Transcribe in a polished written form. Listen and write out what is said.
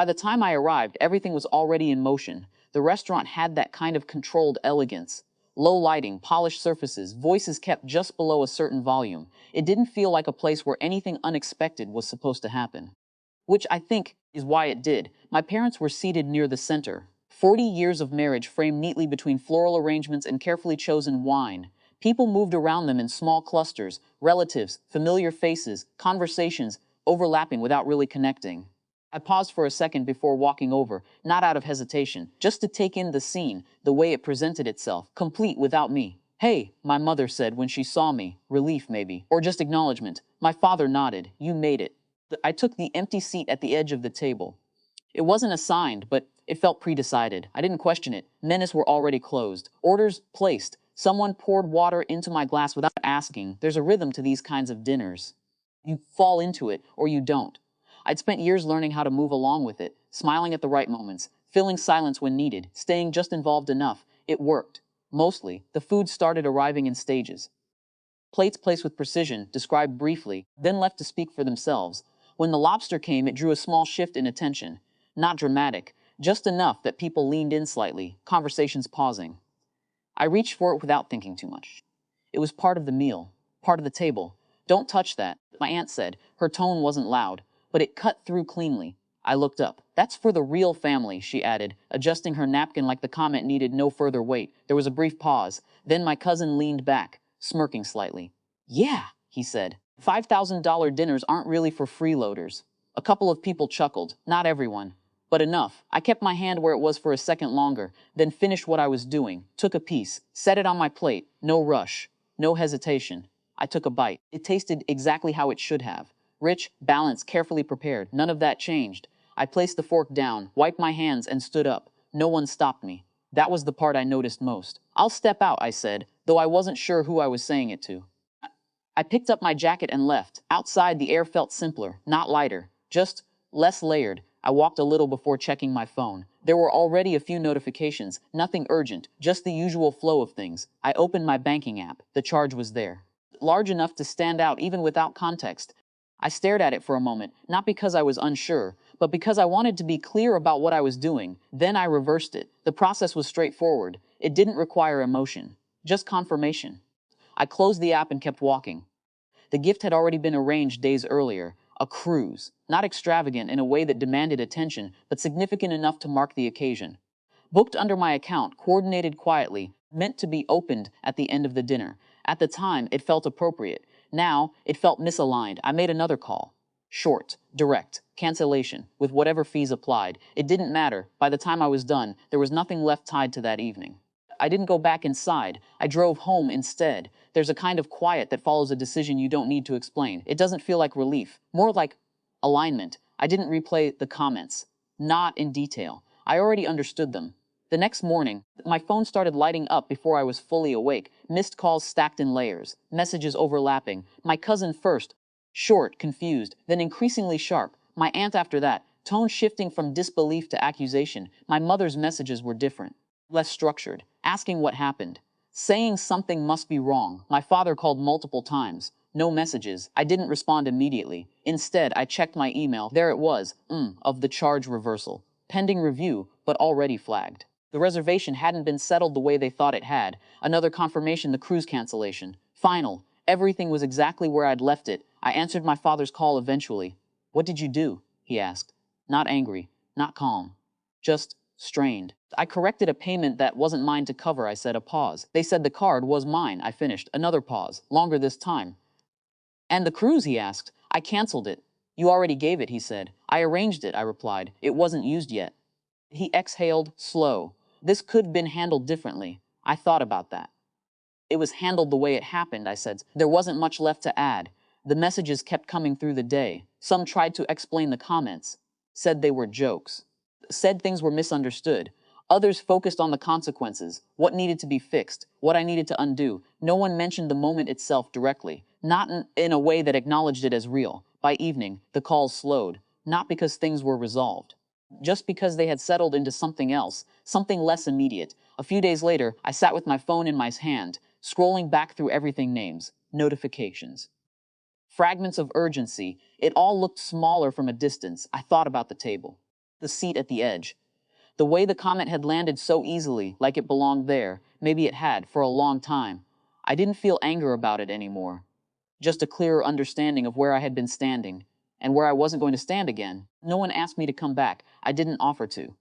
By the time I arrived, everything was already in motion. The restaurant had that kind of controlled elegance. Low lighting, polished surfaces, voices kept just below a certain volume. It didn't feel like a place where anything unexpected was supposed to happen. Which I think is why it did. My parents were seated near the center. 40 years of marriage framed neatly between floral arrangements and carefully chosen wine. People moved around them in small clusters, relatives, familiar faces, conversations, overlapping without really connecting. I paused for a second before walking over, not out of hesitation, just to take in the scene, the way it presented itself, complete without me. "Hey," my mother said when she saw me, relief maybe, or just acknowledgement. My father nodded. "You made it." I took the empty seat at the edge of the table. It wasn't assigned, but it felt pre-decided. I didn't question it. Menus were already closed. Orders placed. Someone poured water into my glass without asking. There's a rhythm to these kinds of dinners. You fall into it, or you don't. I'd spent years learning how to move along with it, smiling at the right moments, filling silence when needed, staying just involved enough. It worked. Mostly, the food started arriving in stages. Plates placed with precision, described briefly, then left to speak for themselves. When the lobster came, it drew a small shift in attention. Not dramatic, just enough that people leaned in slightly, conversations pausing. I reached for it without thinking too much. It was part of the meal, part of the table. "Don't touch that," my aunt said. Her tone wasn't loud, but it cut through cleanly. I looked up. "That's for the real family," she added, adjusting her napkin like the comment needed no further weight. There was a brief pause. Then my cousin leaned back, smirking slightly. "Yeah," he said. $5,000 dinners aren't really for freeloaders." A couple of people chuckled, not everyone, but enough. I kept my hand where it was for a second longer, then finished what I was doing, took a piece, set it on my plate, no rush, no hesitation. I took a bite. It tasted exactly how it should have. Rich, balanced, carefully prepared. None of that changed. I placed the fork down, wiped my hands, and stood up. No one stopped me. That was the part I noticed most. "I'll step out," I said, though I wasn't sure who I was saying it to. I picked up my jacket and left. Outside, the air felt simpler, not lighter, just less layered. I walked a little before checking my phone. There were already a few notifications, nothing urgent, just the usual flow of things. I opened my banking app. The charge was there. Large enough to stand out even without context. I stared at it for a moment, not because I was unsure, but because I wanted to be clear about what I was doing. Then I reversed it. The process was straightforward. It didn't require emotion, just confirmation. I closed the app and kept walking. The gift had already been arranged days earlier, a cruise, not extravagant in a way that demanded attention, but significant enough to mark the occasion. Booked under my account, coordinated quietly, meant to be opened at the end of the dinner. At the time, it felt appropriate. Now, it felt misaligned. I made another call. Short, direct, cancellation, with whatever fees applied. It didn't matter. By the time I was done, there was nothing left tied to that evening. I didn't go back inside. I drove home instead. There's a kind of quiet that follows a decision you don't need to explain. It doesn't feel like relief, more like alignment. I didn't replay the comments. Not in detail. I already understood them. The next morning, my phone started lighting up before I was fully awake. Missed calls stacked in layers, messages overlapping. My cousin first, short, confused, then increasingly sharp. My aunt after that, tone shifting from disbelief to accusation. My mother's messages were different, less structured, asking what happened, saying something must be wrong. My father called multiple times. No messages. I didn't respond immediately. Instead, I checked my email. There it was, of the charge reversal. Pending review, but already flagged. The reservation hadn't been settled the way they thought it had. Another confirmation, the cruise cancellation. Final. Everything was exactly where I'd left it. I answered my father's call eventually. "What did you do?" he asked. Not angry, not calm, just strained. "I corrected a payment that wasn't mine to cover," I said. A pause. "They said the card was mine," I finished. Another pause, longer this time. "And the cruise?" he asked. "I canceled it." "You already gave it," he said. "I arranged it," I replied. "It wasn't used yet." He exhaled, slow. "This could have been handled differently." I thought about that. "It was handled the way it happened," I said. There wasn't much left to add. The messages kept coming through the day. Some tried to explain the comments, said they were jokes, said things were misunderstood. Others focused on the consequences, what needed to be fixed, what I needed to undo. No one mentioned the moment itself directly, not in a way that acknowledged it as real. By evening, the calls slowed, not because things were resolved, just because they had settled into something else, something less immediate. A few days later, I sat with my phone in my hand, scrolling back through everything: names, notifications, fragments of urgency. It all looked smaller from a distance. I thought about the table. The seat at the edge. The way the comment had landed so easily, like it belonged there, maybe it had, for a long time. I didn't feel anger about it anymore. Just a clearer understanding of where I had been standing, and where I wasn't going to stand again. No one asked me to come back. I didn't offer to.